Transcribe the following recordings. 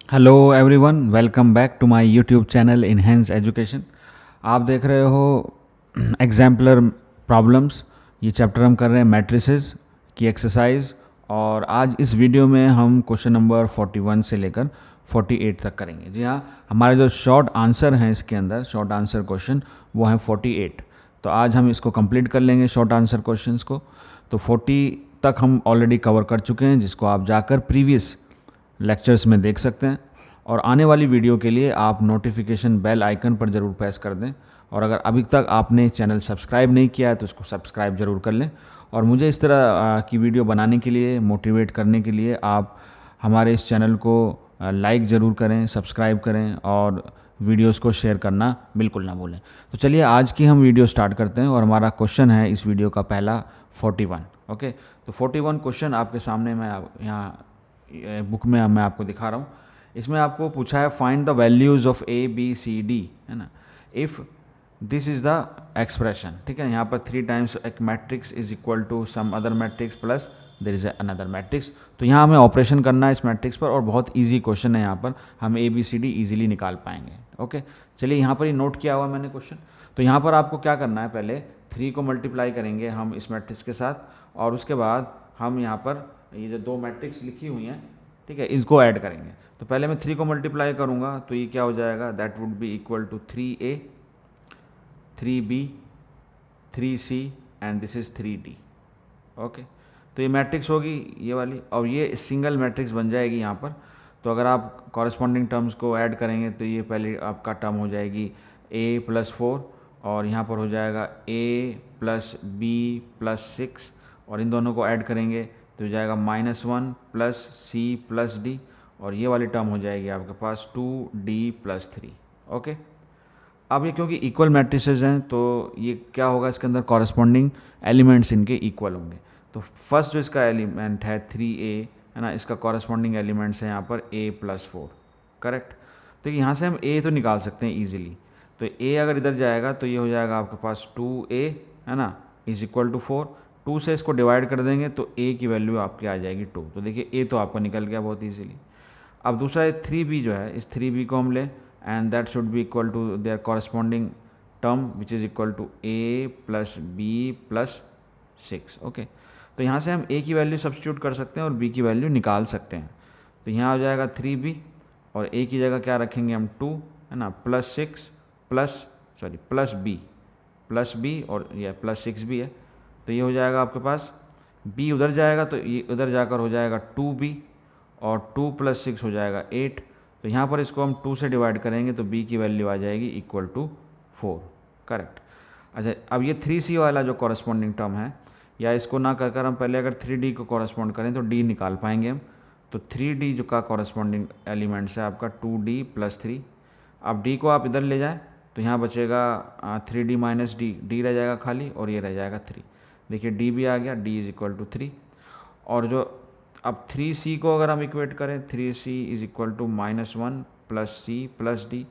Hello everyone, welcome back to my YouTube channel Enhance Education. आप देख रहे हो एग्जाम्पलर प्रॉब्लम्स। ये चैप्टर हम कर रहे हैं मैट्रिसेस की एक्सरसाइज, और आज इस वीडियो में हम क्वेश्चन नंबर 41 से लेकर 48 तक करेंगे। जी हाँ, हमारे जो शॉर्ट आंसर हैं इसके अंदर, शॉर्ट आंसर क्वेश्चन वो हैं 48। तो आज हम इसको कंप्लीट कर लेंगे शॉर्ट आंसर क्वेश्चंस को। तो 40 तक हम ऑलरेडी कवर कर चुके हैं, जिसको आप जाकर प्रीवियस लेक्चर्स में देख सकते हैं। और आने वाली वीडियो के लिए आप नोटिफिकेशन बेल आइकन पर ज़रूर प्रेस कर दें, और अगर अभी तक आपने चैनल सब्सक्राइब नहीं किया है तो उसको सब्सक्राइब ज़रूर कर लें। और मुझे इस तरह की वीडियो बनाने के लिए, मोटिवेट करने के लिए आप हमारे इस चैनल को लाइक ज़रूर करें, सब्सक्राइब करें और वीडियोस को शेयर करना बिल्कुल ना भूलें। तो चलिए आज की हम वीडियो स्टार्ट करते हैं, और हमारा क्वेश्चन है इस वीडियो का पहला 41। ओके, तो 41 क्वेश्चन आपके सामने मैं यहाँ बुक में मैं आपको दिखा रहा हूँ। इसमें आपको पूछा है find the values of A B C D, है ना, if this is the expression. ठीक है, यहाँ पर 3 टाइम्स एक matrix is equal to some other matrix plus there is another matrix. तो यहाँ हमें ऑपरेशन करना है इस मैट्रिक्स पर, और बहुत ईजी क्वेश्चन है। यहाँ पर हम A B C D easily निकाल पाएंगे। ओके, चलिए यहाँ पर ही नोट किया हुआ मैंने क्वेश्चन। तो यहाँ पर आपको क्या करना है, पहले 3 को मल्टीप्लाई करेंगे हम इस मैट्रिक्स के साथ, और उसके बाद हम यहाँ पर ये जो 2 मैट्रिक्स लिखी हुई हैं, ठीक है, इसको ऐड करेंगे। तो पहले मैं 3 को मल्टीप्लाई करूँगा तो ये क्या हो जाएगा, that would be equal to 3a 3b 3c and this is 3d। Okay, तो ये मैट्रिक्स होगी ये वाली, और ये सिंगल मैट्रिक्स बन जाएगी यहाँ पर। तो अगर आप कॉरस्पॉन्डिंग टर्म्स को ऐड करेंगे तो ये पहले आपका टर्म हो जाएगी a+4, और यहाँ पर हो जाएगा a+b+6, और इन दोनों को ऐड करेंगे तो हो जाएगा -1 + c + d, और ये वाली टर्म हो जाएगी आपके पास 2d+3। ओके, अब ये क्योंकि इक्वल मैट्रिसेस हैं तो ये क्या होगा, इसके अंदर कॉरस्पॉन्डिंग एलिमेंट्स इनके इक्वल होंगे। तो फर्स्ट जो इसका एलिमेंट है 3a, है ना, इसका कॉरस्पॉन्डिंग एलिमेंट्स हैं यहाँ पर a+4। करेक्ट, तो यहाँ से हम a तो निकाल सकते हैं ईजिली। तो a अगर इधर जाएगा तो ये हो जाएगा आपके पास 2a, है ना, इज इक्वल टू 4। 2 से इसको डिवाइड कर देंगे तो a की वैल्यू आपकी आ जाएगी 2। तो देखिए a तो आपका निकल गया बहुत ईजिली। अब दूसरा 3b जो है, इस 3b को हम लें, and that should be equal to their corresponding term which is equal to a + b + 6। Okay, तो यहाँ से हम a की वैल्यू सब्स्टिट्यूट कर सकते हैं और b की वैल्यू निकाल सकते हैं। तो यहाँ हो जाएगा 3b, और a की जगह क्या रखेंगे हम 2, है ना, +6 + b, और यह +6 भी है। तो ये हो जाएगा आपके पास, b उधर जाएगा तो ये उधर जाकर हो जाएगा 2b, और 2 + 6 हो जाएगा 8। तो यहाँ पर इसको हम 2 से डिवाइड करेंगे तो b की वैल्यू आ जाएगी इक्वल टू 4। करेक्ट। अच्छा, अब ये 3c वाला जो कॉरस्पॉन्डिंग टर्म है, या इसको ना कर कर हम पहले अगर 3d को कॉरस्पॉन्ड करें तो d निकाल पाएंगे हम। तो 3d जो का कॉरस्पॉन्डिंग एलिमेंट्स है आपका 2d + 3। अब d को आप इधर ले जाएं तो यहाँ बचेगा 3d - d, d रह जाएगा खाली, और ये रह जाएगा 3। देखिए d भी आ गया, d इज इक्वल टू 3। और जो अब 3c को अगर हम इक्वेट करें, 3c is equal to -1 + c + d,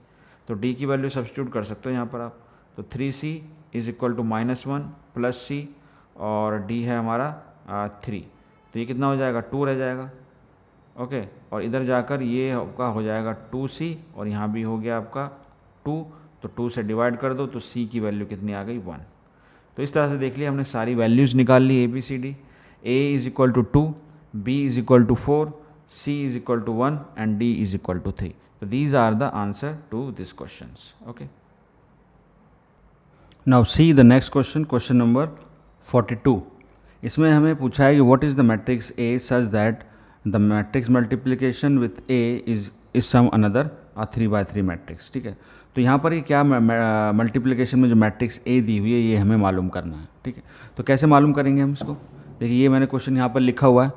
तो d की वैल्यू सब्स्टिट्यूट कर सकते हो यहाँ पर आप। तो 3c is equal to -1 + c, और d है हमारा 3। तो ये कितना हो जाएगा, 2 रह जाएगा। ओके, और इधर जाकर ये आपका हो जाएगा 2c, और यहाँ भी हो गया आपका 2। तो 2 से डिवाइड कर दो तो c की वैल्यू कितनी आ गई, 1। तो इस तरह से देख लिया हमने सारी वैल्यूज़ निकाल ली a b c d। a is equal to 2, b is equal to 4, c is equal to 1 and d is equal to 3। तो these are the answer to this questions. Okay, now see the next question, question number 42। इसमें हमें पूछा है कि what is the matrix a such that the matrix multiplication with a is some another 3x3 matrix. ठीक है, तो यहाँ पर ये क्या मल्टीप्लिकेशन में जो मैट्रिक्स a दी हुई है ये हमें मालूम करना है। ठीक है, तो कैसे मालूम करेंगे हम इसको, देखिए ये मैंने क्वेश्चन यहाँ पर लिखा हुआ है।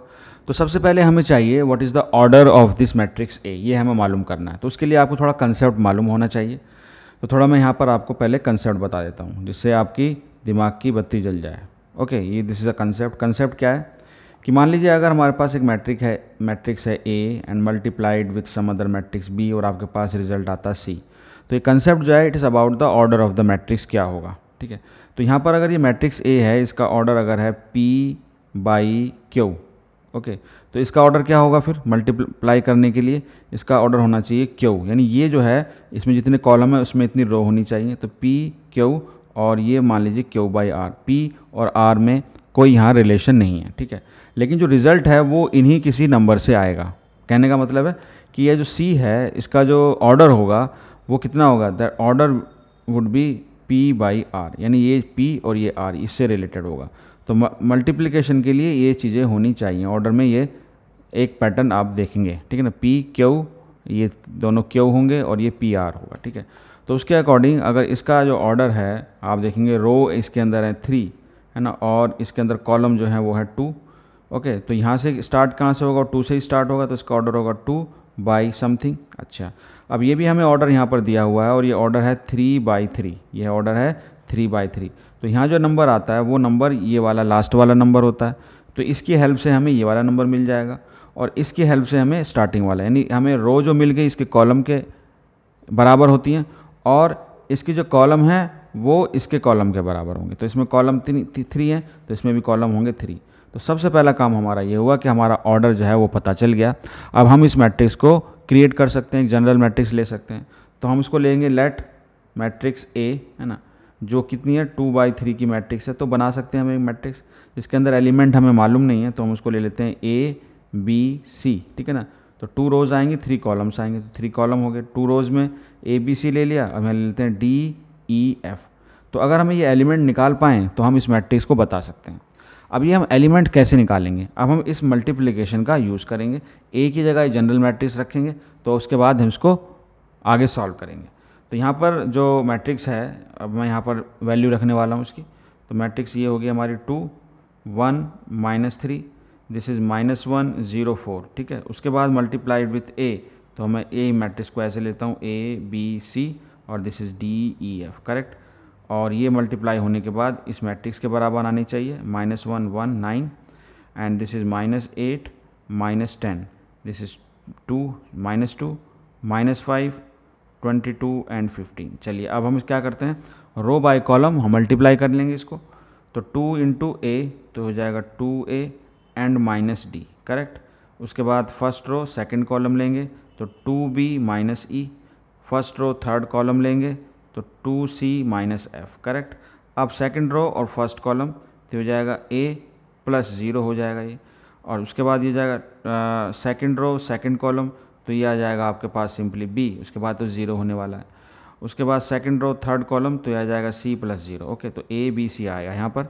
तो सबसे पहले हमें चाहिए what is the order of this matrix a, ये हमें मालूम करना है। तो उसके लिए आपको थोड़ा कंसेप्ट मालूम होना चाहिए। तो थोड़ा मैं यहाँ पर आपको पहले कंसेप्ट बता देता हूँ जिससे आपकी दिमाग की बत्ती जल जाए। ओके, ये this is a concept. Concept क्या है कि मान लीजिए अगर हमारे पास एक मैट्रिक्स है a and multiplied with some other matrix b, और आपके पास रिजल्ट आता है c। तो ये कंसेप्ट जो है it is about the order of the matrix क्या होगा। ठीक है, तो यहाँ पर अगर ये मैट्रिक्स a है, इसका ऑर्डर अगर है p बाई क्यू। ओके, तो इसका ऑर्डर क्या होगा फिर मल्टीप्लाई करने के लिए? इसका ऑर्डर होना चाहिए क्यू, यानी ये जो है इसमें जितने कॉलम है उसमें इतनी रो होनी चाहिए। तो पी क्यू और ये मान लीजिए क्यू बाई आर। पी और आर में कोई यहाँ रिलेशन नहीं है, ठीक है, लेकिन जो रिजल्ट है वो इन्हीं किसी नंबर से आएगा। कहने का मतलब है कि ये जो सी है इसका जो ऑर्डर होगा वो कितना होगा? That order would be P by R, यानी ये पी और ये आर इससे रिलेटेड होगा। तो मल्टीप्लिकेशन के लिए ये चीज़ें होनी चाहिए ऑर्डर में। ये एक पैटर्न आप देखेंगे, ठीक है ना, पी क्यू, ये दोनों क्यू होंगे और ये पी आर होगा, ठीक है। तो उसके अकॉर्डिंग अगर इसका जो ऑर्डर है आप देखेंगे, रो इसके अंदर है 3, है ना, और इसके अंदर कॉलम जो है वो है 2। ओके, तो यहाँ से स्टार्ट कहाँ से होगा? 2 से ही स्टार्ट होगा, तो इसका ऑर्डर होगा 2 बाई समथिंग। अच्छा, अब ये भी हमें ऑर्डर यहाँ पर दिया हुआ है और ये ऑर्डर है 3 बाई 3, ये ऑर्डर है 3 बाई 3। तो यहाँ जो नंबर आता है वो नंबर ये वाला लास्ट वाला नंबर होता है। तो इसकी हेल्प से हमें ये वाला नंबर मिल जाएगा और इसकी हेल्प से हमें स्टार्टिंग वाला, यानी हमें रो जो मिल गई इसके कॉलम के बराबर होती हैं और इसकी जो कॉलम है वो इसके कॉलम के बराबर होंगे। तो इसमें कॉलम 3 है तो इसमें भी कॉलम होंगे 3। तो सबसे पहला काम हमारा ये हुआ कि हमारा ऑर्डर जो है वो पता चल गया। अब हम इस मैट्रिक्स को क्रिएट कर सकते हैं, एक जनरल मैट्रिक्स ले सकते हैं। तो हम इसको लेंगे लेट मैट्रिक्स ए, है ना, जो कितनी है 2 बाई 3 की मैट्रिक्स है। तो बना सकते हैं हम एक मैट्रिक्स जिसके अंदर एलिमेंट हमें मालूम नहीं है, तो हम उसको ले लेते हैं ए बी सी, ठीक है ना। तो 2 रोज आएंगी, 3 कॉलम्स आएंगे, तो 3 कॉलम हो गए। 2 रोज में ए बी सी ले लिया, अब हम ले लेते हैं डी ई एफ। तो अगर हमें ये एलिमेंट निकाल पाएँ तो हम इस मैट्रिक्स को बता सकते हैं। अब ये हम एलिमेंट कैसे निकालेंगे? अब हम इस मल्टीप्लिकेशन का यूज़ करेंगे। ए की जगह जनरल मैट्रिक्स रखेंगे, तो उसके बाद हम इसको आगे सॉल्व करेंगे। तो यहाँ पर जो मैट्रिक्स है, अब मैं यहाँ पर वैल्यू रखने वाला हूँ इसकी। तो मैट्रिक्स ये होगी हमारी 2 1 -3, दिस इज़ -1 0 4, ठीक है। उसके बाद मल्टीप्लाइड विथ ए, तो मैं ए मैट्रिक्स को ऐसे लेता हूँ ए बी सी और this is D e F, correct. और ये मल्टीप्लाई होने के बाद इस मैट्रिक्स के बराबर आनी चाहिए, -1 1 9 and this is -8 -10, this is 2 -2 -5 22 and 15। चलिए अब हम क्या करते हैं, रो बाय कॉलम हम मल्टीप्लाई कर लेंगे इसको। तो 2 इंटू ए तो हो जाएगा 2a एंड -d, करेक्ट। उसके बाद फर्स्ट रो सेकंड कॉलम लेंगे तो 2b -e, first row third column लेंगे तो 2c -f, करेक्ट। अब सेकंड रो और फर्स्ट कॉलम तो हो जाएगा a प्लस 0 हो जाएगा ये, और उसके बाद ये जाएगा सेकंड रो सेकंड कॉलम, तो ये आ जाएगा आपके पास सिंपली b, उसके बाद तो 0 होने वाला है। उसके बाद सेकंड रो थर्ड कॉलम तो ये आ जाएगा c प्लस 0, ओके। तो a b c आएगा यहाँ पर।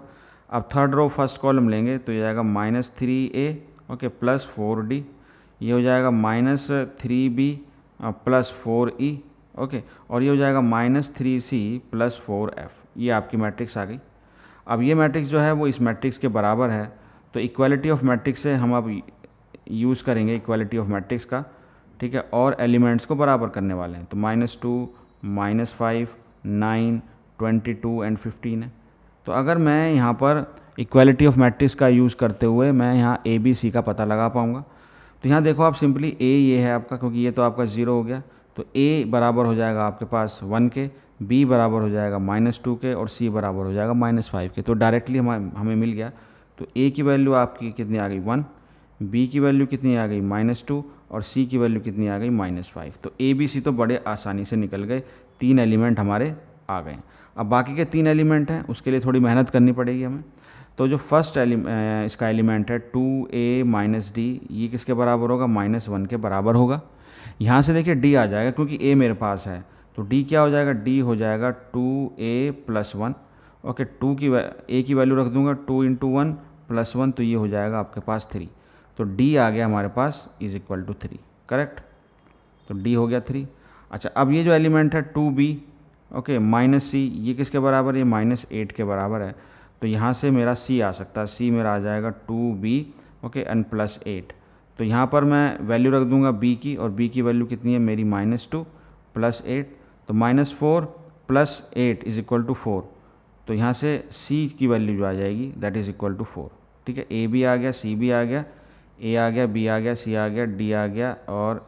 अब थर्ड रो फर्स्ट कॉलम लेंगे तो ये आएगा -3a, ओके, प्लस 4d, ये हो जाएगा -3b प्लस 4e, ओके, और ये हो जाएगा -3c प्लस 4f। ये आपकी मैट्रिक्स आ गई। अब ये मैट्रिक्स जो है वो इस मैट्रिक्स के बराबर है, तो इक्वालिटी ऑफ मैट्रिक्स से हम अब यूज़ करेंगे इक्वालिटी ऑफ मैट्रिक्स का, ठीक है, और एलिमेंट्स को बराबर करने वाले हैं। तो -2 -5 9 22 एंड 15 है। तो अगर मैं यहाँ पर इक्वालिटी ऑफ मैट्रिक्स का यूज़ करते हुए मैं यहाँ ए बी सी का पता लगा पाऊँगा। तो यहाँ देखो आप सिंपली ए ये है आपका, क्योंकि ये तो आपका 0 हो गया, तो ए बराबर हो जाएगा आपके पास 1 के, बी बराबर हो जाएगा -2 के और सी बराबर हो जाएगा -5 के। तो डायरेक्टली हमें मिल गया। तो ए की वैल्यू आपकी कितनी आ गई 1, बी की वैल्यू कितनी आ गई -2 और सी की वैल्यू कितनी आ गई -5। तो ए बी सी तो बड़े आसानी से निकल गए, 3 एलिमेंट हमारे आ गए। अब बाकी के 3 एलिमेंट हैं उसके लिए थोड़ी मेहनत करनी पड़ेगी हमें। तो जो फर्स्ट इसका एलिमेंट है 2a - d, ये किसके बराबर होगा? -1 के बराबर होगा। यहाँ से देखिए d आ जाएगा क्योंकि a मेरे पास है, तो d क्या हो जाएगा? d हो जाएगा 2a + 1, ओके। a की वैल्यू रख दूंगा 2 × 1 + 1, तो ये हो जाएगा आपके पास 3। तो d आ गया हमारे पास = 3, करेक्ट। तो d हो गया 3। अच्छा, अब ये जो एलिमेंट है 2b, ओके, -c, ये किसके बराबर है? -8 के बराबर है। तो यहाँ से मेरा c आ सकता है, c मेरा आ जाएगा 2b, ओके, एंड +8। तो यहाँ पर मैं वैल्यू रख दूंगा b की, और b की वैल्यू कितनी है मेरी? -2 + 8, तो -4 + 8 = 4। तो यहाँ से c की वैल्यू जो आ जाएगी दैट इज़ इक्वल टू 4, ठीक है। a भी आ गया, c भी आ गया, a आ गया, b आ गया, c आ गया, d आ गया, और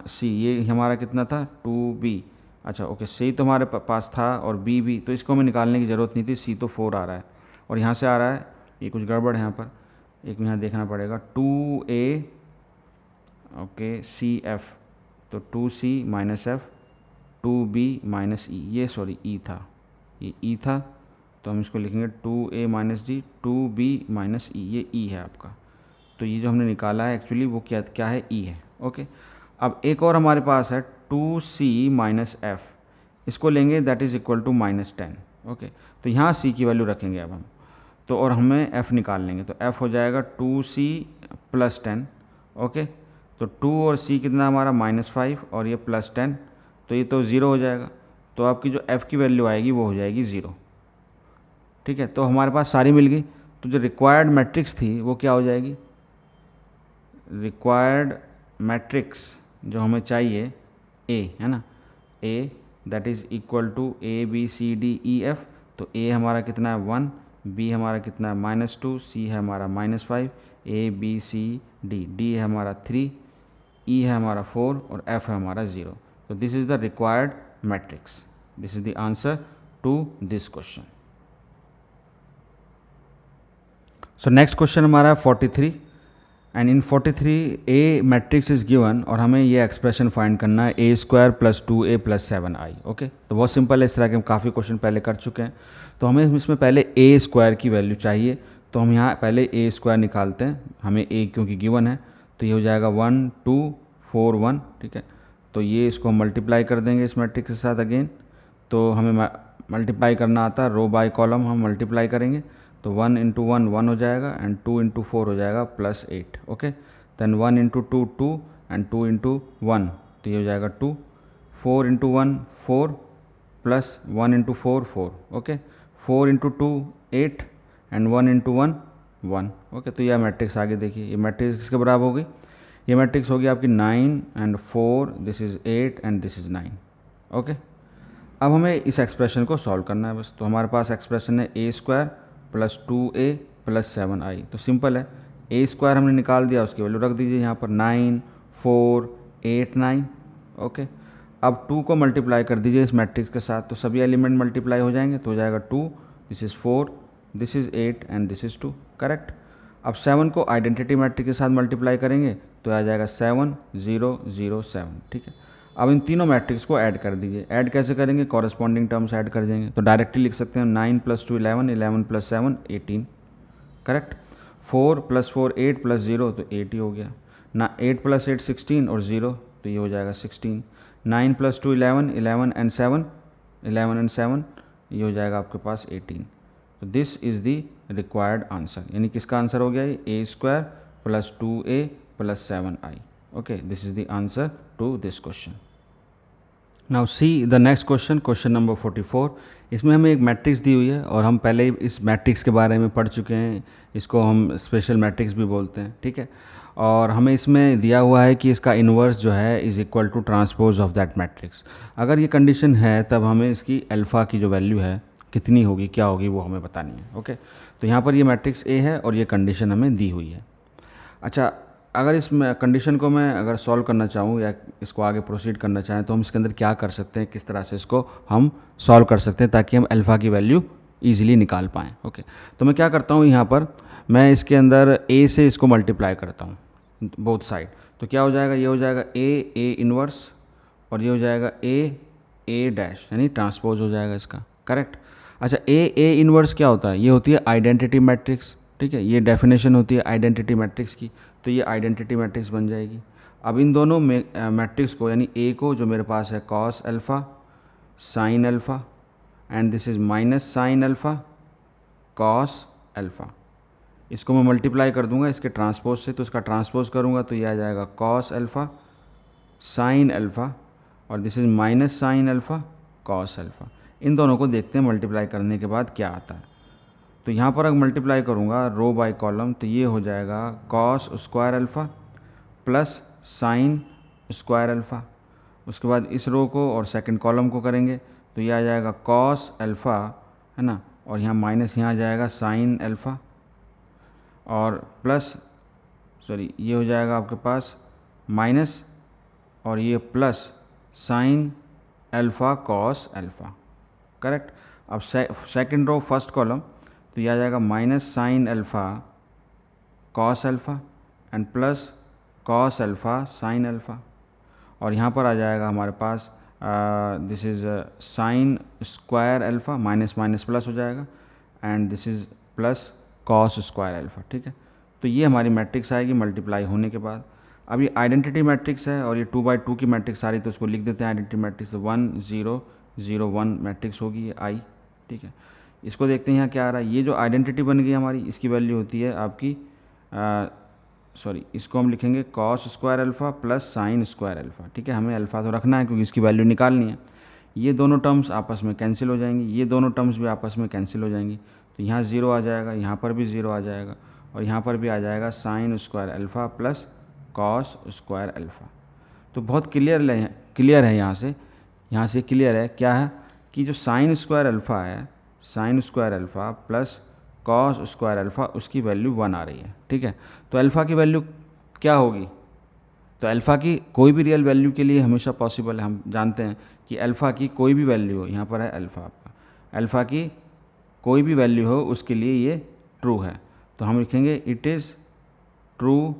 c ये हमारा कितना था? 2b। अच्छा, ओके, c तो हमारे पास था और b भी, तो इसको हमें निकालने की ज़रूरत नहीं थी, c तो 4 आ रहा है और यहाँ से आ रहा है ये कुछ गड़बड़ है यहाँ पर, एक यहाँ देखना पड़ेगा 2a ओके सी एफ, तो 2c minus F 2b minus ई, ये सॉरी ई था, ये ई था, तो हम इसको लिखेंगे 2a minus D 2b minus ई, ये ई है आपका। तो ये जो हमने निकाला है एक्चुअली वो क्या क्या है, ई है। ओके, अब एक और हमारे पास है 2c माइनस एफ, इसको लेंगे that is equal to -10। Okay, तो यहाँ c की वैल्यू रखेंगे अब हम, तो और हमें f निकाल लेंगे, तो f हो जाएगा 2c प्लस 10। ओके, तो 2 और c कितना हमारा -5 और ये +10, तो ये तो ज़ीरो हो जाएगा, तो आपकी जो f की वैल्यू आएगी वो हो जाएगी ज़ीरो। ठीक है, तो हमारे पास सारी मिल गई, तो जो रिक्वायर्ड मैट्रिक्स थी वो क्या हो जाएगी, रिक्वायर्ड मैट्रिक्स जो हमें चाहिए ए है ना, a that is equal to a B C d e f, तो ए हमारा कितना है 1, बी हमारा कितना है -2, सी है हमारा -5, A B C D, D है हमारा 3, ई है हमारा 4 और एफ है हमारा 0। तो this is the required matrix, this is the answer to this question. So next question हमारा है 43, and in 43 A matrix is given और हमें ये एक्सप्रेशन फाइंड करना है a square plus 2a plus 7i। Okay, तो बहुत सिंपल है, इस तरह के हम काफ़ी क्वेश्चन पहले कर चुके हैं। तो हमें इसमें पहले a स्क्वायर की वैल्यू चाहिए, तो हम यहाँ पहले a स्क्वायर निकालते हैं, हमें a क्योंकि गिवन है, तो ये हो जाएगा 1 2 4 1। ठीक है, तो ये इसको हम मल्टीप्लाई कर देंगे इस मैट्रिक्स के साथ अगेन, तो हमें मल्टीप्लाई करना आता है, रो बाय कॉलम हम मल्टीप्लाई करेंगे, तो 1 इंटू 1 1 हो जाएगा एंड 2 इंटू 4 हो जाएगा +8। Okay, then 1 into 2 2 and 2 into 1, तो ये हो जाएगा 2, 4 into 1 4 plus 1 into 4 4। Okay, 4 into 2 8 and 1 into 1 1। Okay, तो यह मैट्रिक्स आगे देखिए, ये मैट्रिक्स किसके बराबर होगी, ये मैट्रिक्स होगी आपकी 9 and 4, this is 8 and this is 9। Okay, अब हमें इस एक्सप्रेशन को सॉल्व करना है बस, तो हमारे पास एक्सप्रेशन है a square plus 2a plus 7i, तो सिंपल है, a स्क्वायर हमने निकाल दिया, उसकी वैल्यू रख दीजिए यहाँ पर 9 4 8 9। ओके, अब 2 को मल्टीप्लाई कर दीजिए इस मैट्रिक्स के साथ, तो सभी एलिमेंट मल्टीप्लाई हो जाएंगे, तो हो जाएगा 2, this is 4, this is 8 and this is 2। Correct, अब 7 को आइडेंटिटी मैट्रिक्स के साथ मल्टीप्लाई करेंगे तो आ जाएगा 7 0 0 7। ठीक है, अब इन तीनों मैट्रिक्स को ऐड कर दीजिए, ऐड कैसे करेंगे, कॉरेस्पॉन्डिंग टर्म्स ऐड कर देंगे, तो डायरेक्टली लिख सकते हैं 9 + 2 11 11 + 7 18। करेक्ट, 4 + 4 8 + 0 तो 8 ही हो गया ना, 8 + 8 16 और 0 तो ये हो जाएगा 16, 9 + 2 11 11 एंड 7 11 एंड 7 ये हो जाएगा आपके पास 18। तो this is the required answer, यानी किसका आंसर हो गया ये, a square plus 2a plus 7i। Okay, this is the answer to this question. Now see the next question, question number 44। इसमें हमें एक मैट्रिक्स दी हुई है और हम पहले ही इस मैट्रिक्स के बारे में पढ़ चुके हैं, इसको हम स्पेशल मैट्रिक्स भी बोलते हैं। ठीक है, और हमें इसमें दिया हुआ है कि इसका इन्वर्स जो है is equal to transpose of that matrix. अगर ये कंडीशन है तब हमें इसकी अल्फ़ा की जो वैल्यू है कितनी होगी, क्या होगी, वो हमें बतानी है। ओके, तो यहाँ पर ये मैट्रिक्स ए है और ये कंडीशन हमें दी हुई है। अच्छा, अगर इस कंडीशन को मैं अगर सॉल्व करना चाहूँ या इसको आगे प्रोसीड करना चाहें तो हम इसके अंदर क्या कर सकते हैं, किस तरह से इसको हम सॉल्व कर सकते हैं ताकि हम अल्फ़ा की वैल्यू ईजिली निकाल पाएँ। ओके, तो मैं क्या करता हूँ, यहाँ पर मैं इसके अंदर a से इसको मल्टीप्लाई करता हूँ बोथ साइड, तो क्या हो जाएगा, ये हो जाएगा a इनवर्स और ये हो जाएगा a डैश, यानी ट्रांसपोज हो जाएगा इसका। करेक्ट, अच्छा a इनवर्स क्या होता है, ये होती है आइडेंटिटी मैट्रिक्स। ठीक है, ये डेफिनेशन होती है आइडेंटिटी मैट्रिक्स की, तो ये आइडेंटिटी मैट्रिक्स बन जाएगी। अब इन दोनों मैट्रिक्स को, यानी a को जो मेरे पास है cos alpha sine alpha and this is minus sine alpha cos alpha, इसको मैं मल्टीप्लाई कर दूंगा इसके ट्रांसपोज से, तो इसका ट्रांसपोज करूंगा तो ये आ जाएगा कॉस अल्फ़ा साइन अल्फ़ा और this is minus sine alpha cos alpha. इन दोनों को देखते हैं मल्टीप्लाई करने के बाद क्या आता है। तो यहाँ पर अगर मल्टीप्लाई करूँगा रो बाय कॉलम, तो ये हो जाएगा cos square alpha plus sign square alpha. उसके बाद इस रो को और सेकंड कॉलम को करेंगे तो ये आ जाएगा कॉस अल्फ़ा, है ना, और यहाँ माइनस यहाँ आ जाएगा साइन अल्फ़ा और प्लस ये हो जाएगा आपके पास माइनस और ये plus sine alpha cos alpha. Correct, अब सेकंड रो फर्स्ट कॉलम, तो तो यह आ जाएगा minus sine alpha cos alpha and plus cos alpha sine alpha, और यहाँ पर आ जाएगा हमारे पास this is sine square alpha, minus minus plus हो जाएगा, and this is plus cos square alpha. ठीक है, तो ये हमारी मैट्रिक्स आएगी मल्टीप्लाई होने के बाद। अब ये आइडेंटिटी मैट्रिक्स है और ये 2x2 की मैट्रिक्स आ रही, तो उसको लिख देते हैं आइडेंटिटी मैट्रिक्स, 1 0 0 1 मैट्रिक्स होगी ये आई। ठीक है, इसको देखते हैं यहाँ क्या आ रहा है। ये जो आइडेंटिटी बन गई हमारी, इसकी वैल्यू होती है आपकी सॉरी, इसको हम लिखेंगे cos square alpha plus sign square alpha. ठीक है, हमें अल्फ़ा तो रखना है क्योंकि इसकी वैल्यू निकालनी है। ये दोनों टर्म्स आपस में कैंसिल हो जाएंगी, ये दोनों टर्म्स भी आपस में कैंसिल हो जाएंगी, तो यहाँ 0 आ जाएगा, यहाँ पर भी 0 आ जाएगा, और यहाँ पर भी आ जाएगा sign square alpha plus cos square alpha. तो बहुत क्लियर है यहाँ से क्लियर है क्या है कि जो साइन स्क्वायर अल्फ़ा है, sign square alpha plus cos square alpha, उसकी वैल्यू 1 आ रही है। ठीक है, तो अल्फ़ा की वैल्यू क्या होगी, तो अल्फ़ा की कोई भी रियल वैल्यू के लिए हमेशा पॉसिबल है, हम जानते हैं कि अल्फ़ा की कोई भी वैल्यू हो, यहाँ पर है अल्फ़ा आपका, अल्फ़ा की कोई भी वैल्यू हो उसके लिए ये ट्रू है, तो हम लिखेंगे it is true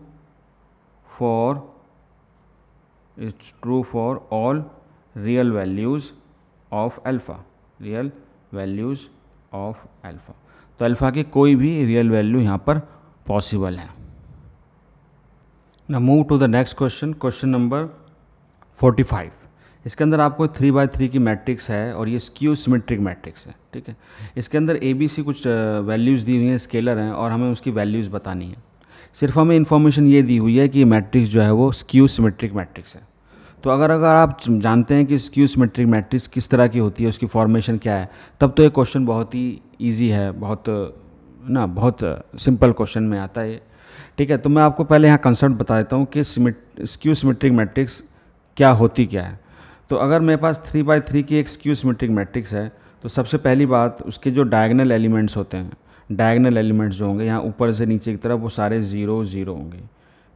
for all real values of alpha, real values of alpha. तो अल्फ़ा की कोई भी रियल वैल्यू यहाँ पर पॉसिबल है। Now move to the next question, question number 45। इसके अंदर आपको 3x3 की मैट्रिक्स है और ये स्क्यू सिमेट्रिक मैट्रिक्स है। ठीक है, इसके अंदर ABC कुछ वैल्यूज़ दी हुई हैं, स्केलर हैं, और हमें उसकी वैल्यूज़ बतानी है। सिर्फ हमें इन्फॉर्मेशन ये दी हुई है कि ये मैट्रिक्स जो है वो स्क्यू सिमेट्रिक मैट्रिक्स है। तो अगर आप जानते हैं कि स्क्यू सिमेट्रिक मैट्रिक्स किस तरह की होती है, उसकी फॉर्मेशन क्या है, तब तो ये क्वेश्चन बहुत ही ईजी है, बहुत सिंपल क्वेश्चन में आता है। ठीक है, तो मैं आपको पहले यहाँ कंसेप्ट बता देता हूँ कि स्क्यू सिमेट्रिक मैट्रिक्स क्या होती क्या है। तो अगर मेरे पास 3x3 की एक स्क्यू सिमेट्रिक मैट्रिक्स है, तो सबसे पहली बात उसके जो डायगनल एलिमेंट्स होते हैं, डायगनल एलिमेंट्स जो होंगे यहाँ ऊपर से नीचे की तरफ, वो सारे 0 0 होंगे।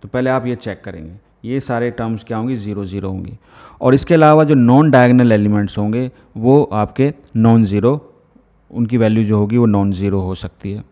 तो पहले आप ये चेक करेंगे, ये सारे टर्म्स क्या होंगी, 0 0 होंगी। और इसके अलावा जो नॉन डायगनल एलिमेंट्स होंगे वो आपके नॉन ज़ीरो, उनकी वैल्यू जो होगी वो नॉन ज़ीरो हो सकती है,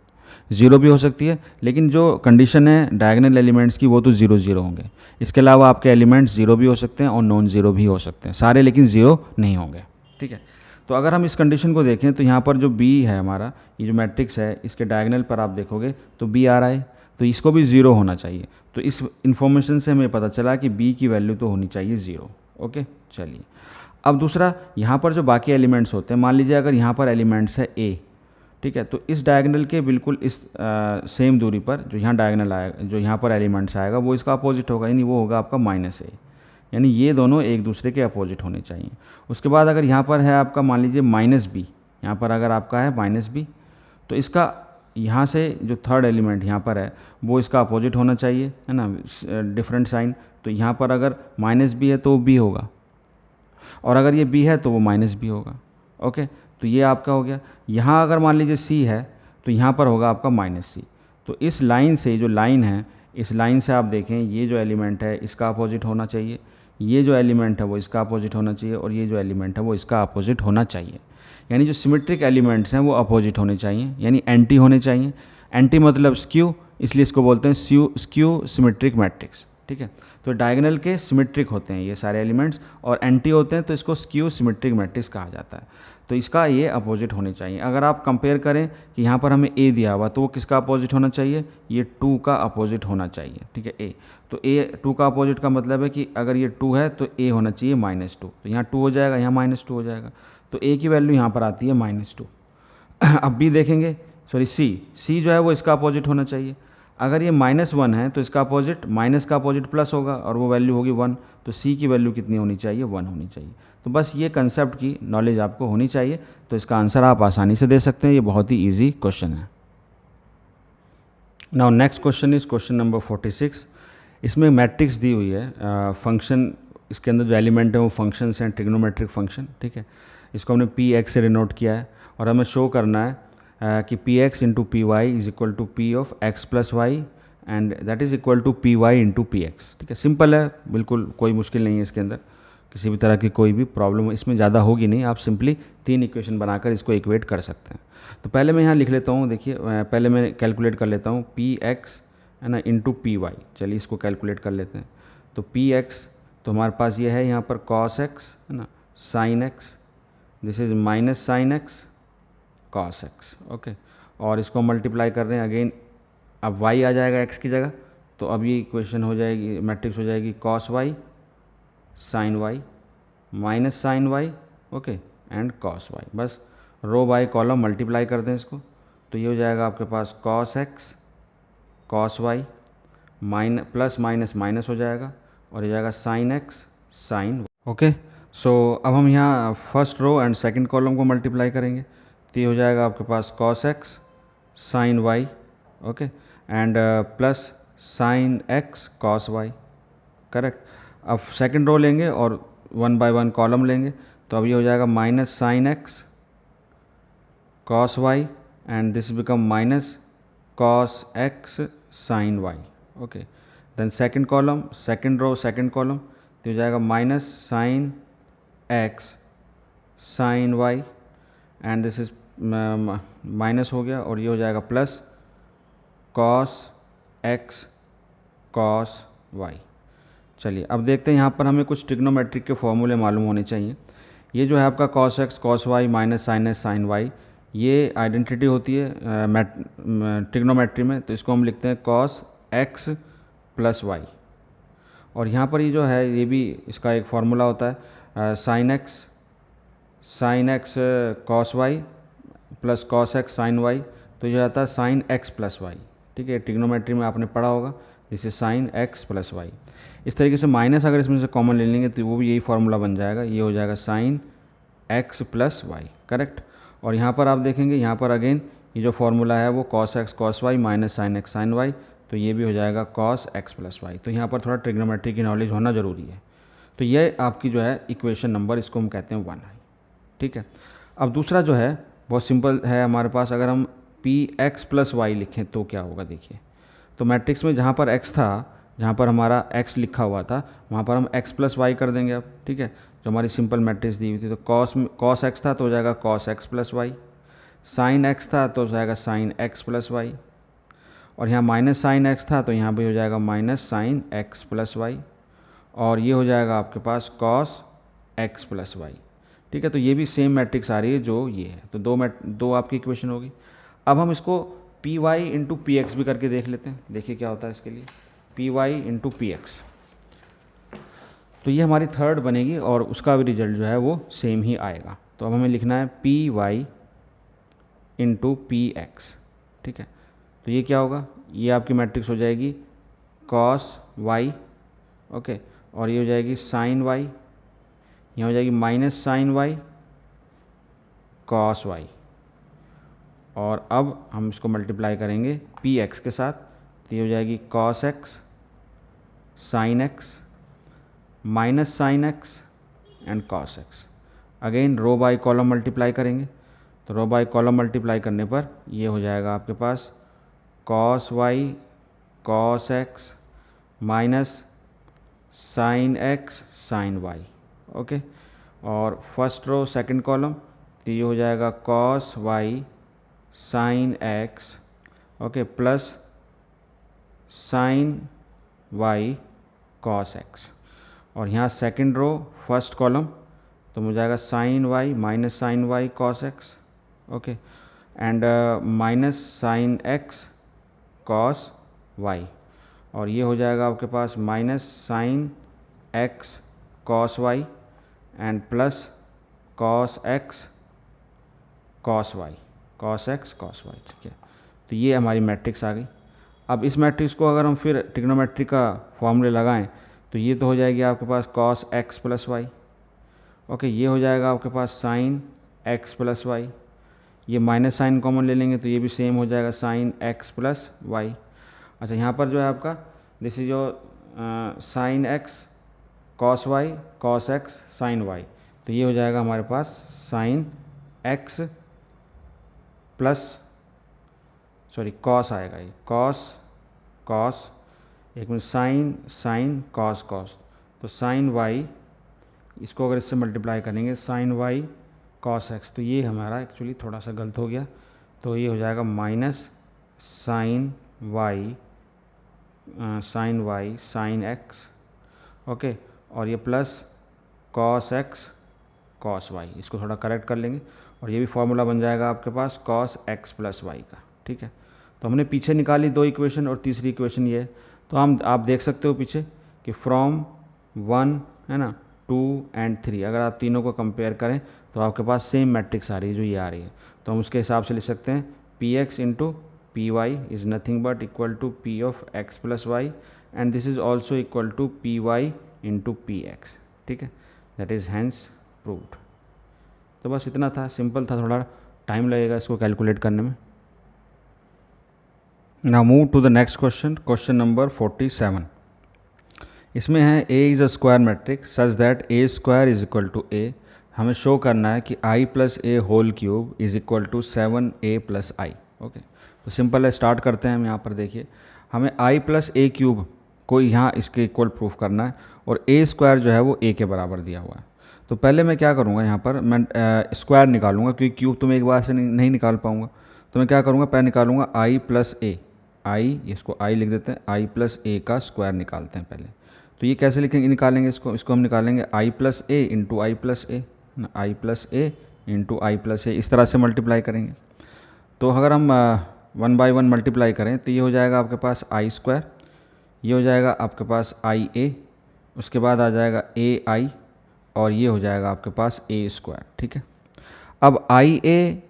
0 भी हो सकती है, लेकिन जो कंडीशन है डायगनल एलिमेंट्स की वो तो 0 0 होंगे। इसके अलावा आपके एलिमेंट्स 0 भी हो सकते हैं और नॉन ज़ीरो भी हो सकते हैं, सारे लेकिन 0 नहीं होंगे। ठीक है, तो अगर हम इस कंडीशन को देखें तो यहाँ पर जो B है हमारा, ये जो मैट्रिक्स है, इसके डायगनल पर आप देखोगे तो B आ रहा है, तो इसको भी 0 होना चाहिए। तो इस इन्फॉर्मेशन से हमें पता चला कि B की वैल्यू तो होनी चाहिए 0। ओके, चलिए अब दूसरा, यहाँ पर जो बाकी एलिमेंट्स होते हैं, मान लीजिए अगर यहाँ पर एलिमेंट्स है A, ठीक है, तो इस डायगनल के बिल्कुल इस सेम दूरी पर जो यहाँ डायगनल आएगा, जो यहाँ पर एलिमेंट्स आएगा, वो इसका अपोजिट होगा, यानी वो होगा आपका -a, यानी ये दोनों एक दूसरे के अपोजिट होने चाहिए। उसके बाद अगर यहाँ पर है आपका मान लीजिए -b, यहाँ पर अगर आपका है -b, तो इसका यहाँ से जो थर्ड एलिमेंट यहाँ पर है वो इसका अपोजिट होना चाहिए, है ना, डिफरेंट साइन। तो यहाँ पर अगर -b है तो वो b होगा, और अगर ये b है तो वो -b होगा। ओके, तो ये आपका हो गया। यहाँ अगर मान लीजिए c है तो यहाँ पर होगा आपका -c। तो इस लाइन से, जो लाइन है, इस लाइन से आप देखें, ये जो एलिमेंट है इसका अपोजिट होना चाहिए, ये जो एलिमेंट है वो इसका अपोजिट होना चाहिए, और ये जो एलिमेंट है वो इसका अपोजिट होना चाहिए। यानी जो सिमेट्रिक एलिमेंट्स हैं वो अपोजिट होने चाहिए, यानी एंटी होने चाहिए। एंटी मतलब स्क्यू, इसलिए इसको बोलते हैं स्क्यू सिमेट्रिक मैट्रिक्स। ठीक है, तो डायगोनल के सिमेट्रिक होते हैं ये सारे एलिमेंट्स, और एंटी होते हैं तो इसको स्क्यू सिमेट्रिक मैट्रिक्स कहा जाता है। तो इसका ये अपोजिट होने चाहिए। अगर आप कंपेयर करें कि यहाँ पर हमें A दिया हुआ, तो वो किसका अपोजिट होना चाहिए, ये 2 का अपोजिट होना चाहिए। ठीक है, A, तो A 2 का अपोजिट का मतलब है कि अगर ये 2 है तो A होना चाहिए -2, तो यहाँ 2 हो जाएगा, यहाँ -2 हो जाएगा, तो A की वैल्यू यहाँ पर आती है -2। अब B देखेंगे, सॉरी C जो है वो इसका अपोजिट होना चाहिए। अगर ये -1 है तो इसका अपोजिट, माइनस का अपोजिट प्लस होगा, और वो वैल्यू होगी 1, तो C की वैल्यू कितनी होनी चाहिए, 1 होनी चाहिए। तो बस ये कंसेप्ट की नॉलेज आपको होनी चाहिए, तो इसका आंसर आप आसानी से दे सकते हैं। ये बहुत ही ईजी क्वेश्चन है। Now next question is question number 46। इसमें मैट्रिक्स दी हुई है, फंक्शन, इसके अंदर जो एलिमेंट है वो फंक्शंस हैं, ट्रिग्नोमेट्रिक फंक्शन। ठीक है, इसको हमने Px से डिनोट किया है, और हमें शो करना है कि Px into Py is equal to P of x plus Y, and that is equal to Py into Px। ठीक है, सिंपल है, बिल्कुल कोई मुश्किल नहीं है इसके अंदर। किसी भी तरह की कोई भी प्रॉब्लम इसमें ज़्यादा होगी नहीं, आप सिंपली 3 इक्वेशन बनाकर इसको इक्वेट कर सकते हैं। तो पहले मैं यहाँ लिख लेता हूँ, देखिए पहले मैं कैलकुलेट कर लेता हूँ पी एक्स है ना इंटू पी वाई। चलिए इसको कैलकुलेट कर लेते हैं। तो पी एक्स तो हमारे पास ये है यहाँ पर कॉस एक्स है ना, sine x, this is minus sine x cos x. Okay, और इसको मल्टीप्लाई कर रहे हैं अगेन, अब वाई आ जाएगा एक्स की जगह, तो अब ये इक्वेशन हो जाएगी, मैट्रिक्स हो जाएगी cos Y sine Y minus sine Y okay and cos Y. बस रो बाय कॉलम मल्टीप्लाई कर दें इसको, तो ये हो जाएगा आपके पास cos x cos Y plus minus minus हो जाएगा और ये जाएगा sine x sine. Okay, so अब हम यहाँ first row and second column को मल्टीप्लाई करेंगे, तो ये हो जाएगा आपके पास cos x sine Y okay and plus sine x cos y, correct. अब सेकंड रो लेंगे और 1 बाय 1 कॉलम लेंगे, तो अब ये हो जाएगा minus sine x cos Y and this become minus cos x sine Y okay. Then second column second row second column, तो हो जाएगा minus sine x sine Y and this is minus हो गया और ये हो जाएगा plus cos x cos Y. चलिए अब देखते हैं, यहाँ पर हमें कुछ ट्रिग्नोमेट्रिक के फॉर्मूले मालूम होने चाहिए। ये जो है आपका cos x cos Y minus sine x sine Y, ये आइडेंटिटी होती है ट्रिग्नोमेट्री में, तो इसको हम लिखते हैं कॉस एक्स प्लस वाई। और यहाँ पर ये जो है ये भी इसका एक फार्मूला होता है sine x cos Y plus cos x sine Y, तो ये आता है साइन एक्स प्लस वाई। ठीक है, ट्रिग्नोमेट्री में आपने पढ़ा होगा, this is sine x plus Y. इस तरीके से माइनस अगर इसमें से कॉमन ले लेंगे तो वो भी यही फार्मूला बन जाएगा, ये हो जाएगा sine x plus Y, correct. और यहाँ पर आप देखेंगे यहाँ पर अगेन ये जो फार्मूला है वो cos x cos Y minus sine x sine Y, तो ये भी हो जाएगा कॉस एक्स प्लस वाई। तो यहाँ पर थोड़ा ट्रिग्नोमेट्री की नॉलेज होना ज़रूरी है। तो ये आपकी जो है इक्वेशन नंबर, इसको हम कहते हैं 1 है। ठीक है, अब दूसरा जो है बहुत सिंपल है हमारे पास, अगर हम पी एक्स प्लस वाई लिखें तो क्या होगा। देखिए, तो मैट्रिक्स में जहाँ पर एक्स था, जहाँ पर हमारा एक्स लिखा हुआ था, वहाँ पर हम एक्स प्लस वाई कर देंगे अब। ठीक है, जो हमारी सिंपल मैट्रिक्स दी हुई थी, तो कॉस एक्स था तो हो जाएगा cos x plus Y, sine X था तो हो जाएगा साइन एक्स प्लस वाई, और यहाँ माइनस साइन एक्स था तो यहाँ भी हो जाएगा minus sine x plus Y, और ये हो जाएगा आपके पास कॉस एक्स प्लस वाई। ठीक है, तो ये भी सेम मैट्रिक्स आ रही है जो ये है, तो दो आपकी इक्वेशन होगी। अब हम इसको P Y into P X भी करके देख लेते हैं, देखिए क्या होता है इसके लिए, P Y into P X. तो ये हमारी थर्ड बनेगी और उसका भी रिजल्ट जो है वो सेम ही आएगा। तो अब हमें लिखना है P Y into P X. ठीक है, तो ये क्या होगा, ये आपकी मैट्रिक्स हो जाएगी कॉस वाई ओके, और ये हो जाएगी साइन वाई, यहाँ हो जाएगी minus sine Y cos Y, और अब हम इसको मल्टीप्लाई करेंगे पी एक्स के साथ, तो ये हो जाएगी cos x sine X minus sine X and cos X. Again row by column multiply करेंगे, तो रो बाय कॉलम मल्टीप्लाई करने पर ये हो जाएगा आपके पास cos Y cos x minus sine x sine Y okay. और फर्स्ट रो सेकंड कॉलम, तो ये हो जाएगा cos Y sine x okay plus sine Y cos x, और यहाँ सेकंड रो फर्स्ट कॉलम, तो हो जाएगा sine Y minus sine Y cos x okay and minus sine x cos Y, और ये हो जाएगा आपके पास minus sine x cos Y and plus cos x cos Y cos x cos Y. ठीक है, तो ये हमारी मैट्रिक्स आ गई। अब इस मैट्रिक्स को अगर हम फिर ट्रिग्नोमेट्री का फॉर्मूले लगाएं, तो ये तो हो जाएगी आपके पास cos x plus y okay, ये हो जाएगा आपके पास साइन एक्स प्लस वाई, ये माइनस साइन कॉमन ले लेंगे तो ये भी सेम हो जाएगा साइन एक्स प्लस वाई। अच्छा, यहाँ पर जो है आपका दिस इज जो sine x cos Y cos x sine Y, तो ये हो जाएगा हमारे पास sine x plus sorry cos आएगा, ये कॉस एक minute sine sine cos cos, तो साइन वाई इसको अगर इससे मल्टीप्लाई करेंगे साइन वाई कॉस एक्स, तो ये हमारा एक्चुअली थोड़ा सा गलत हो गया, तो ये हो जाएगा minus sine Y sine x, okay, और ये plus cos x cos Y, इसको थोड़ा करेक्ट कर लेंगे और ये भी फॉर्मूला बन जाएगा आपके पास कॉस एक्स प्लस वाई का, ठीक है। तो हमने पीछे निकाली 2 इक्वेशन और तीसरी इक्वेशन ये है, तो आप देख सकते हो पीछे कि फ्रॉम 1 है ना 2 एंड 3, अगर आप तीनों को कंपेयर करें तो आपके पास सेम मैट्रिक्स आ रही है जो ये आ रही है, तो हम उसके हिसाब से लिख सकते हैं P X into P Y is nothing but equal to P of X plus Y and this is also equal to P Y into P X, ठीक है, दैट इज़ हैंस प्रूव्ड। तो बस इतना था, सिंपल था, थोड़ा time लगेगा इसको कैलकुलेट करने में। Now move to the next question, question number 47। इसमें है A is a square matrix such that A square is equal to A. हमें शो करना है कि I plus A whole cube is equal to 7a plus I, okay. तो simple है, start करते हैं हम। यहाँ पर देखिए हमें आई प्लस ए क्यूब को यहाँ इसके इक्वल प्रूफ करना है और ए स्क्वायर जो है वो ए के बराबर दिया हुआ है। तो पहले मैं क्या करूँगा, यहाँ पर मैं स्क्वायर निकालूंगा क्योंकि क्यूब तो मैं एक बार से नहीं निकाल पाऊँगा। तो मैं क्या करूँगा, पहले निकालूंगा आई प्लस ए, आई, इसको आई लिख देते हैं, आई प्लस ए का स्क्वायर निकालते हैं पहले। तो ये कैसे लिखेंगे, निकालेंगे इसको हम निकालेंगे आई plus A into I plus A, I plus A into I plus ए, इस तरह से मल्टीप्लाई करेंगे। तो अगर हम 1 बाई 1 मल्टीप्लाई करें तो ये हो जाएगा आपके पास आई स्क्वायर, ये हो जाएगा आपके पास आई ए, उसके बाद आ जाएगा ए आई और ये हो जाएगा आपके पास ए स्क्वायर, ठीक है। अब आई ए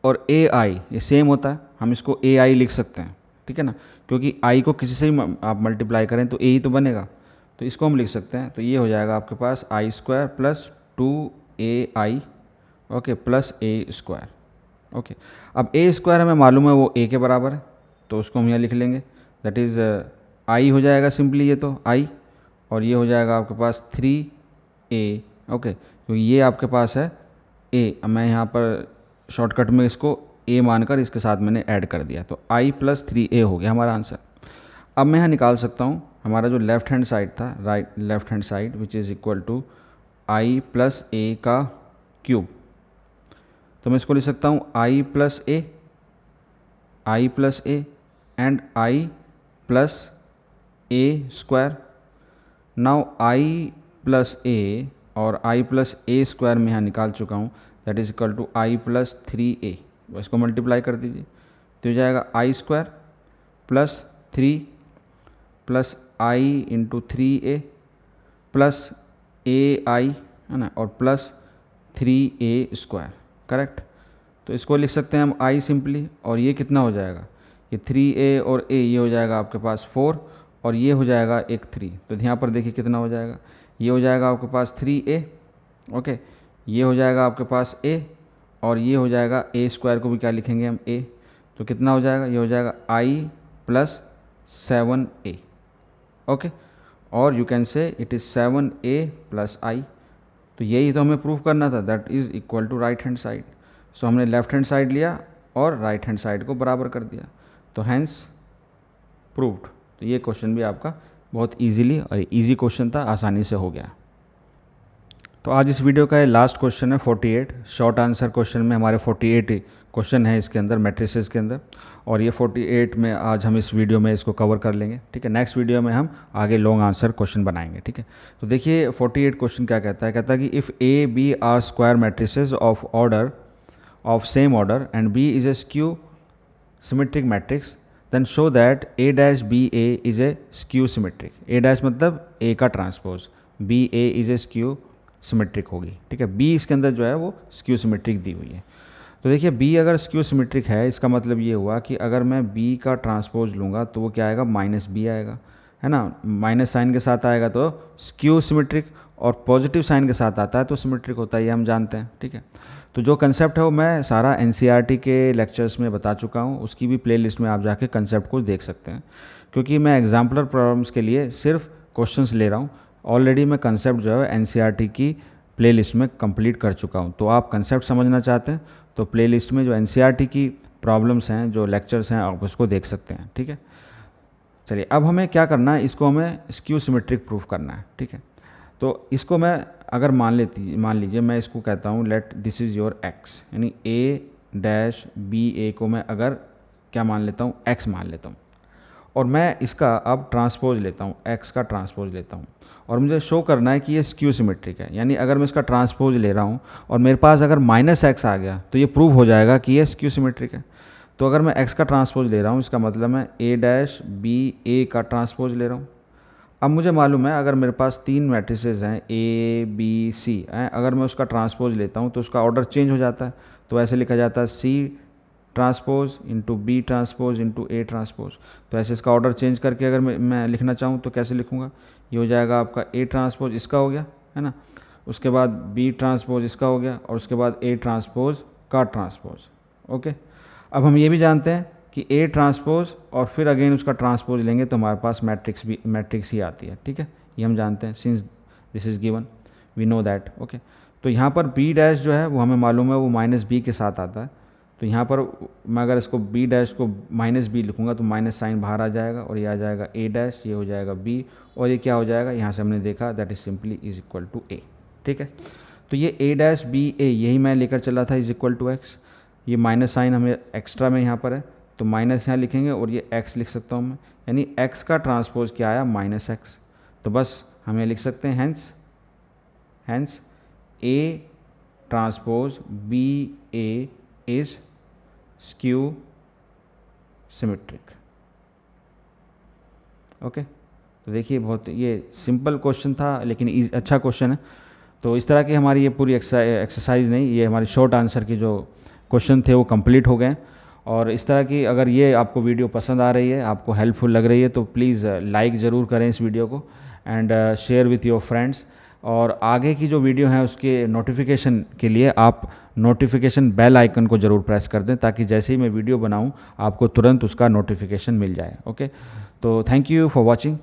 और ए आई ये सेम होता है, हम इसको ए आई लिख सकते हैं, ठीक है ना, क्योंकि आई को किसी से ही आप मल्टीप्लाई करें तो ए ही तो बनेगा, तो इसको हम लिख सकते हैं। तो ये हो जाएगा आपके पास I square plus 2ai, okay, plus A square, okay. अब ए स्क्वायर हमें मालूम है वो ए के बराबर है, तो उसको हम यहाँ लिख लेंगे, दैट इज़ आई हो जाएगा सिंपली, ये तो आई, और ये हो जाएगा आपके पास 3a, ओके, तो ये आपके पास है ए। मैं यहाँ पर शॉर्टकट में इसको a मानकर इसके साथ मैंने ऐड कर दिया, तो i प्लस 3a हो गया हमारा आंसर। अब मैं यहाँ निकाल सकता हूँ हमारा जो लेफ्ट हैंड साइड था, right left hand side which is equal to I plus A का क्यूब। तो मैं इसको लिख सकता हूँ I plus A and I plus A square. Now I plus A और आई प्लस ए स्क्वायर में यहाँ निकाल चुका हूँ, that is equal to I plus 3a। इसको मल्टीप्लाई कर दीजिए तो हो जाएगा I square plus 3 plus I into 3a plus A I, है ना, और प्लस 3a स्क्वायर, करेक्ट। तो इसको लिख सकते हैं हम आई सिंपली, और ये कितना हो जाएगा, ये 3a और a ये हो जाएगा आपके पास 4 और ये हो जाएगा एक 3। तो यहाँ पर देखिए कितना हो जाएगा, ये हो जाएगा आपके पास 3a, ओके, ये हो जाएगा आपके पास a और ये हो जाएगा a स्क्वायर को भी क्या लिखेंगे हम a। तो कितना हो जाएगा, ये हो जाएगा i प्लस 7a, ओके, और you can say it is 7a plus I. तो यही तो हमें प्रूफ करना था, that is equal to right hand side. So हमने लेफ्ट हैंड साइड लिया और राइट हैंड साइड को बराबर कर दिया, तो हैंस प्रूव्ड। तो ये क्वेश्चन भी आपका बहुत इजीली, और इजी क्वेश्चन था, आसानी से हो गया। तो आज इस वीडियो का ये लास्ट क्वेश्चन है 48, शॉर्ट आंसर क्वेश्चन में हमारे 48 क्वेश्चन है इसके अंदर, मैट्रिसेस के अंदर, और ये 48 में आज हम इस वीडियो में इसको कवर कर लेंगे, ठीक है। नेक्स्ट वीडियो में हम आगे लॉन्ग आंसर क्वेश्चन बनाएंगे, ठीक है। तो देखिए 48 क्वेश्चन क्या कहता है, कहता है कि if A B are square matrices of order of same order and B is a skew symmetric matrix then show that A dash B A is a skew symmetric. A dash मतलब A का transpose, B A is a skew symmetric होगी, ठीक है। B इसके अंदर जो है वो स्क्यू सिमेट्रिक दी हुई है। तो देखिए बी अगर स्क्यू सिमेट्रिक है, इसका मतलब ये हुआ कि अगर मैं बी का ट्रांसपोज लूँगा तो वो क्या आएगा, माइनस बी आएगा, है ना, माइनस साइन के साथ आएगा तो स्क्यू सिमेट्रिक, और पॉजिटिव साइन के साथ आता है तो सिमेट्रिक होता है, ये हम जानते हैं, ठीक है। तो जो कंसेप्ट है वो मैं सारा एनसीईआरटी के लेक्चर्स में बता चुका हूँ, उसकी भी प्लेलिस्ट में आप जाके कंसेप्ट को देख सकते हैं, क्योंकि मैं एग्जाम्पलर प्रॉब्लम्स के लिए सिर्फ क्वेश्चंस ले रहा हूँ। ऑलरेडी मैं कंसेप्ट जो है एनसीईआरटी की प्लेलिस्ट में कंप्लीट कर चुका हूँ। तो आप कंसेप्ट समझना चाहते हैं तो प्लेलिस्ट में जो एनसीईआरटी की प्रॉब्लम्स हैं, जो लेक्चर्स हैं, आप उसको देख सकते हैं, ठीक है। चलिए अब हमें क्या करना है, इसको हमें स्क्यू सिमेट्रिक प्रूफ करना है, ठीक है। तो इसको मैं अगर मान लीजिए मैं इसको कहता हूँ let this is your x, यानी ए डैश बी ए को मैं अगर क्या मान लेता हूँ, एक्स मान लेता हूँ, और मैं इसका अब ट्रांसपोज लेता हूँ, एक्स का ट्रांसपोज लेता हूँ, और मुझे शो करना है कि ये स्क्यू सिमेट्रिक है। यानी अगर मैं इसका ट्रांसपोज ले रहा हूँ और मेरे पास अगर माइनस एक्स आ गया तो ये प्रूव हो जाएगा कि ये स्क्यू सिमेट्रिक है। तो अगर मैं एक्स का ट्रांसपोज ले रहा हूँ, इसका मतलब मैं ए डैश बी ए का ट्रांसपोज ले रहा हूँ। अब मुझे मालूम है अगर मेरे पास 3 मैट्रिसेस हैं ए बी सी हैं, अगर मैं उसका ट्रांसपोज लेता हूँ तो उसका ऑर्डर चेंज हो जाता है। तो ऐसे लिखा जाता है C transpose into B transpose into A transpose. तो ऐसे इसका ऑर्डर चेंज करके अगर मैं लिखना चाहूँ तो कैसे लिखूँगा, ये हो जाएगा आपका ए ट्रांसपोज इसका हो गया है ना, उसके बाद बी ट्रांसपोज इसका हो गया, और उसके बाद ए ट्रांसपोज का ट्रांसपोज। ओके, अब हम ये भी जानते हैं कि ए ट्रांसपोज और फिर अगेन उसका ट्रांसपोज लेंगे तो हमारे पास मैट्रिक्स ही आती है। ठीक है, ये हम जानते हैं, since this is given we know that. Okay, तो यहाँ पर बी डैश जो है वो हमें मालूम है वो माइनस बी के साथ आता है। तो यहाँ पर मैं अगर इसको बी डैश को माइनस बी लिखूँगा तो माइनस साइन बाहर आ जाएगा और ये आ जाएगा ए डैश, ये हो जाएगा बी, और ये क्या हो जाएगा, यहाँ से हमने देखा that is simply is equal to A. ठीक है, तो ये ए डैश बी ए यही मैं लेकर चला था इज इक्वल टू एक्स। ये माइनस साइन हमें एक्स्ट्रा में यहाँ पर है तो माइनस यहाँ लिखेंगे और ये एक्स लिख सकता हूँ मैं, यानी एक्स का ट्रांसपोज क्या आया, माइनस एक्स। तो बस हम ये लिख सकते हैं hence A transpose B A is skew symmetric. Okay, तो देखिए बहुत ये सिंपल क्वेश्चन था लेकिन अच्छा क्वेश्चन है। तो इस तरह की हमारी ये पूरी एक्सरसाइज नहीं, ये हमारी शॉर्ट आंसर की जो क्वेश्चन थे वो कंप्लीट हो गए। और इस तरह की अगर ये आपको वीडियो पसंद आ रही है, आपको हेल्पफुल लग रही है, तो प्लीज़ लाइक ज़रूर करें इस वीडियो को and share with your friends. और आगे की जो वीडियो है उसके नोटिफिकेशन के लिए आप नोटिफिकेशन बेल आइकन को ज़रूर प्रेस कर दें ताकि जैसे ही मैं वीडियो बनाऊं आपको तुरंत उसका नोटिफिकेशन मिल जाए। ओके, तो थैंक यू फॉर वॉचिंग।